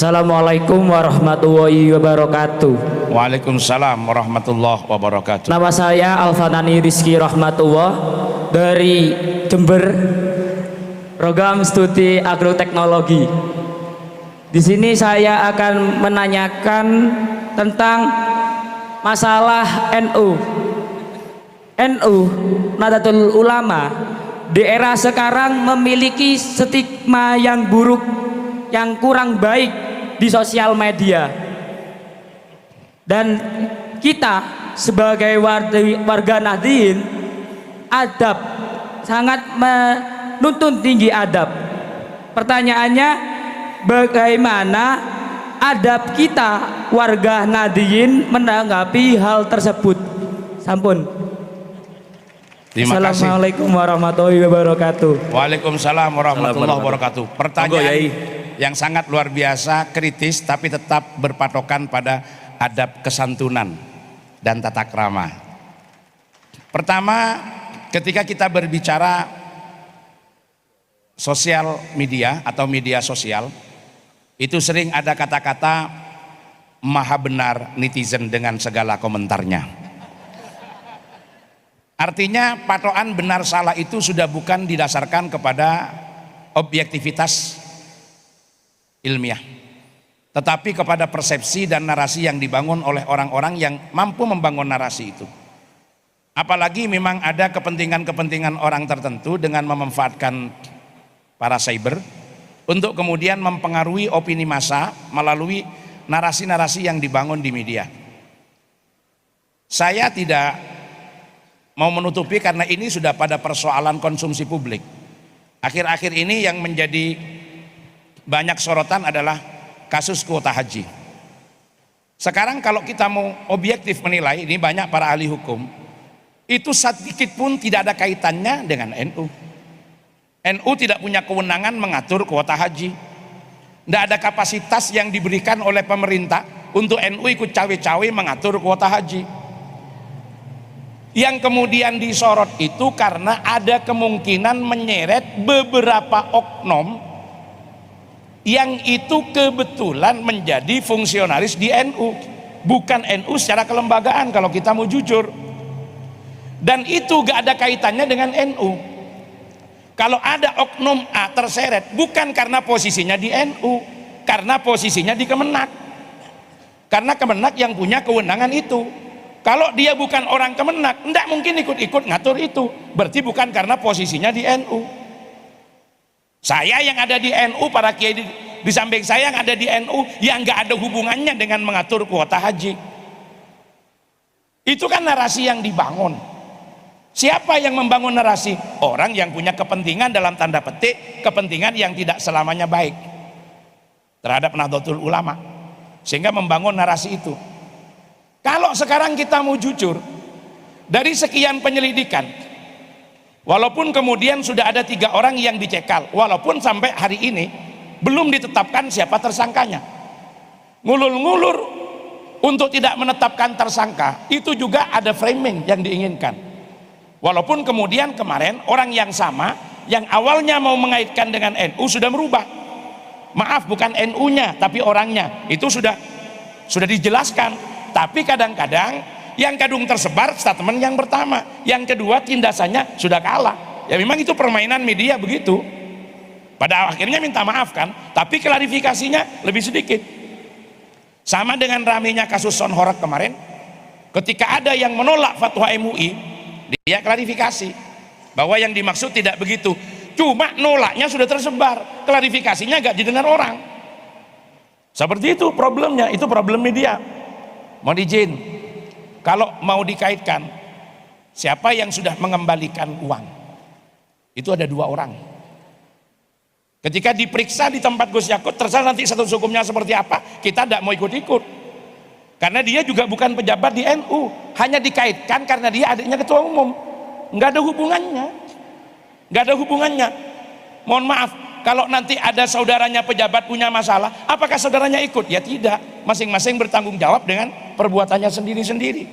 Assalamualaikum warahmatullahi wabarakatuh. Waalaikumsalam warahmatullahi wabarakatuh. Nama saya Alfanani Rizky Rahmatullah dari Jember, program studi agroteknologi. Di sini saya akan menanyakan tentang masalah NU. NU Nahdlatul Ulama di era sekarang memiliki stigma yang buruk, yang kurang baik di sosial media, dan kita sebagai warga Nahdliyin adab sangat menuntut tinggi adab. Pertanyaannya, bagaimana adab kita warga Nahdliyin menanggapi hal tersebut? Sampun. Terima kasih. Assalamualaikum warahmatullahi wabarakatuh. Waalaikumsalam warahmatullahi wabarakatuh. Pertanyaan yang sangat luar biasa, kritis, tapi tetap berpatokan pada adab kesantunan dan tata krama. Pertama, ketika kita berbicara sosial media atau media sosial, itu sering ada kata-kata maha benar netizen dengan segala komentarnya. Artinya patokan benar salah itu sudah bukan didasarkan kepada objektivitas ilmiah, tetapi kepada persepsi dan narasi yang dibangun oleh orang-orang yang mampu membangun narasi itu. Apalagi memang ada kepentingan-kepentingan orang tertentu dengan memanfaatkan para cyber untuk kemudian mempengaruhi opini massa melalui narasi-narasi yang dibangun di media. Saya tidak mau menutupi karena ini sudah pada persoalan konsumsi publik. Akhir-akhir ini yang menjadi banyak sorotan adalah kasus kuota haji. Sekarang kalau kita mau objektif menilai, ini banyak para ahli hukum, itu sedikit pun tidak ada kaitannya dengan NU. NU tidak punya kewenangan mengatur kuota haji. Tidak ada kapasitas yang diberikan oleh pemerintah untuk NU ikut cawe-cawe mengatur kuota haji. Yang kemudian disorot itu karena ada kemungkinan menyeret beberapa oknum yang itu kebetulan menjadi fungsionaris di NU, bukan NU secara kelembagaan kalau kita mau jujur. Dan itu gak ada kaitannya dengan NU. Kalau ada oknum A terseret, bukan karena posisinya di NU, karena posisinya di Kemenak. Karena Kemenak yang punya kewenangan itu. Kalau dia bukan orang Kemenak, tidak mungkin ikut-ikut ngatur itu. Berarti bukan karena posisinya di NU. Saya yang ada di NU, para kiai di samping saya yang ada di NU, yang nggak ada hubungannya dengan mengatur kuota haji. Itu kan narasi yang dibangun. Siapa yang membangun narasi? Orang yang punya kepentingan, dalam tanda petik, kepentingan yang tidak selamanya baik terhadap Nahdlatul Ulama, sehingga membangun narasi itu. Kalau sekarang kita mau jujur, dari sekian penyelidikan, walaupun kemudian sudah ada 3 orang yang dicekal, walaupun sampai hari ini belum ditetapkan siapa tersangkanya, ngulur-ngulur untuk tidak menetapkan tersangka, itu juga ada framing yang diinginkan. Walaupun kemudian kemarin orang yang sama, yang awalnya mau mengaitkan dengan NU sudah merubah. Maaf, bukan NU-nya, tapi orangnya. Itu sudah dijelaskan. Tapi kadang-kadang yang kadung tersebar statement yang pertama, yang kedua tindasannya sudah kalah. Ya memang itu permainan media begitu. Pada akhirnya minta maaf kan, tapi klarifikasinya lebih sedikit. Sama dengan ramenya kasus Son Horak kemarin, ketika ada yang menolak fatwa MUI, dia klarifikasi bahwa yang dimaksud tidak begitu. Cuma nolaknya sudah tersebar, klarifikasinya gak didengar orang. Seperti itu problemnya, itu problem media. Mohon izin, kalau mau dikaitkan siapa yang sudah mengembalikan uang, itu ada 2 orang. Ketika diperiksa di tempat Gus Yakut, terserah nanti status hukumnya seperti apa, kita tidak mau ikut-ikut, karena dia juga bukan pejabat di NU, hanya dikaitkan karena dia adiknya ketua umum. Nggak ada hubungannya, nggak ada hubungannya. Mohon maaf, kalau nanti ada saudaranya pejabat punya masalah, apakah saudaranya ikut? Ya tidak, masing-masing bertanggung jawab dengan perbuatannya sendiri-sendiri.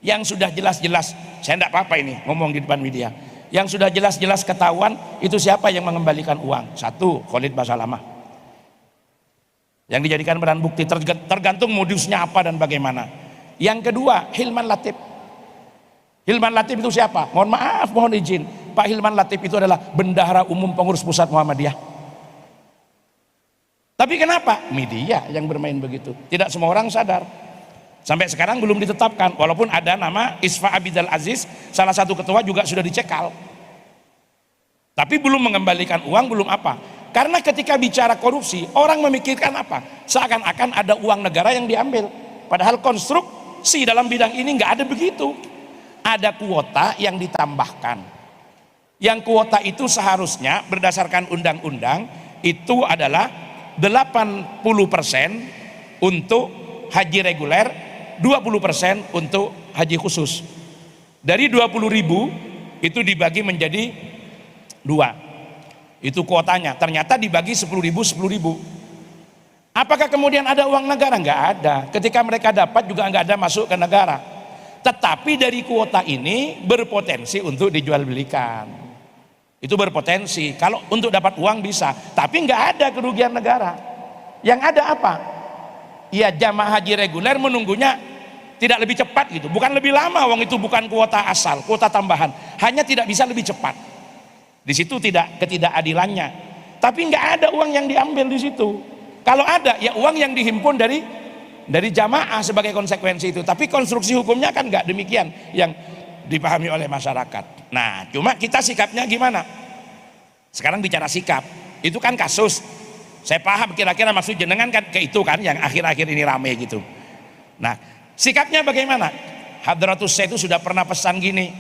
Yang sudah jelas-jelas, saya tidak apa-apa ini ngomong di depan media, yang sudah jelas-jelas ketahuan itu siapa yang mengembalikan uang. 1, Khalid Basalamah. yang dijadikan barang bukti, tergantung modusnya apa dan bagaimana. Yang kedua, Hilman Latif. Hilman Latif itu siapa? Mohon maaf, mohon izin, Pak Hilman Latif itu adalah Bendahara Umum Pengurus Pusat Muhammadiyah. Tapi kenapa? Media yang bermain begitu. Tidak semua orang sadar. Sampai sekarang belum ditetapkan, walaupun ada nama Isfa Abidal Aziz, salah satu ketua juga sudah dicekal. Tapi belum mengembalikan uang, belum apa. Karena ketika bicara korupsi, orang memikirkan apa? Seakan-akan ada uang negara yang diambil. Padahal konstruksi dalam bidang ini nggak ada begitu. Ada kuota yang ditambahkan. Yang kuota itu seharusnya berdasarkan undang-undang itu adalah 80% untuk haji reguler, 20% untuk haji khusus. Dari 20.000 itu dibagi menjadi 2. Itu kuotanya, ternyata dibagi 10.000. Apakah kemudian ada uang negara? Nggak ada. Ketika mereka dapat juga nggak ada masuk ke negara. Tetapi dari kuota ini berpotensi untuk dijual belikan. Itu berpotensi. Kalau untuk dapat uang bisa, tapi nggak ada kerugian negara. Yang ada apa? Ya jamaah haji reguler menunggunya tidak lebih cepat gitu, bukan lebih lama. Uang itu bukan kuota asal, kuota tambahan. Hanya tidak bisa lebih cepat. Di situ tidak ketidakadilannya. Tapi nggak ada uang yang diambil di situ. Kalau ada, ya uang yang dihimpun dari jamaah sebagai konsekuensi itu. Tapi konstruksi hukumnya kan nggak demikian yang dipahami oleh masyarakat. Nah, cuma kita sikapnya gimana? Sekarang bicara sikap, itu kan kasus. Saya paham kira-kira maksud jenengan kan ke itu kan yang akhir-akhir ini rame gitu. Nah, sikapnya bagaimana? Hadratus Syekh itu sudah pernah pesan gini.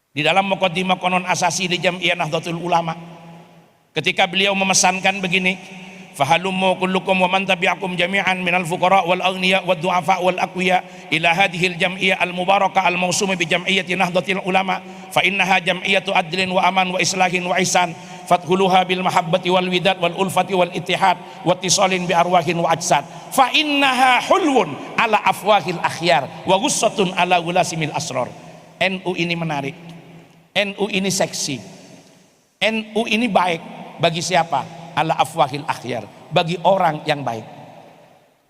Di dalam Muqaddimah Konon Asasi di Jam'iyah Nahdlatul Ulama, ketika beliau memesankan begini, fahalummu kullukum wa man tabi'akum jami'an minal fuqara wal aghniya wad du'afa wal aqwiya ila hadhil jam'iyah al mubarakah al mawsumah bi Jam'iyyati Nahdlatul Ulama fa innaha jam'iyyatu adlin wa aman wa islahin wa ihsan fadkhuluha bil mahabbati wal widad wal ulfati wal ittihad wa ittisalin bi arwahin wa ajsad fa innaha hulwun ala afwahil akhyar wa ghussatun ala gulasimil asrar. NU ini menarik, NU ini seksi, NU ini baik bagi siapa? Ala afwahil akhyar, bagi orang yang baik,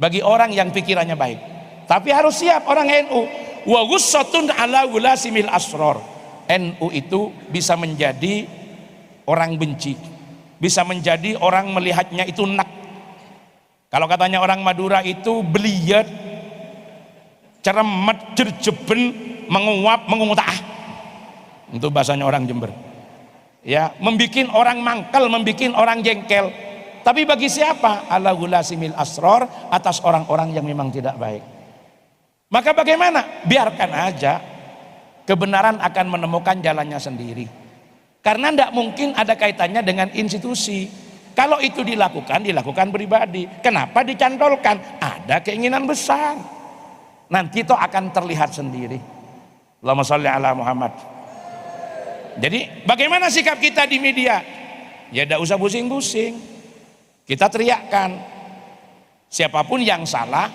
bagi orang yang pikirannya baik. Tapi harus siap orang NU. Wa ghussatun ala gulasimil asrar. NU itu bisa menjadi orang benci, bisa menjadi orang melihatnya itu nak. Kalau katanya orang Madura itu beliyet, ceremet, jerjeben, menguap, mengutah. Itu bahasanya orang Jember. Ya, membikin orang mangkel, membikin orang jengkel. Tapi bagi siapa? Ala gulasimil asrar, atas orang-orang yang memang tidak baik. Maka bagaimana? Biarkan aja, kebenaran akan menemukan jalannya sendiri. Karena tidak mungkin ada kaitannya dengan institusi. Kalau itu dilakukan pribadi. Kenapa dicantolkan? Ada keinginan besar. Nanti itu akan terlihat sendiri. Allahumma sholli ala Muhammad. Jadi bagaimana sikap kita di media? Ya tidak usah pusing-pusing. Kita teriakkan. Siapapun yang salah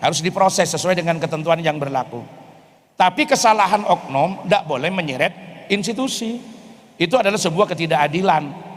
harus diproses sesuai dengan ketentuan yang berlaku. Tapi kesalahan oknum tidak boleh menyeret institusi. Itu adalah sebuah ketidakadilan.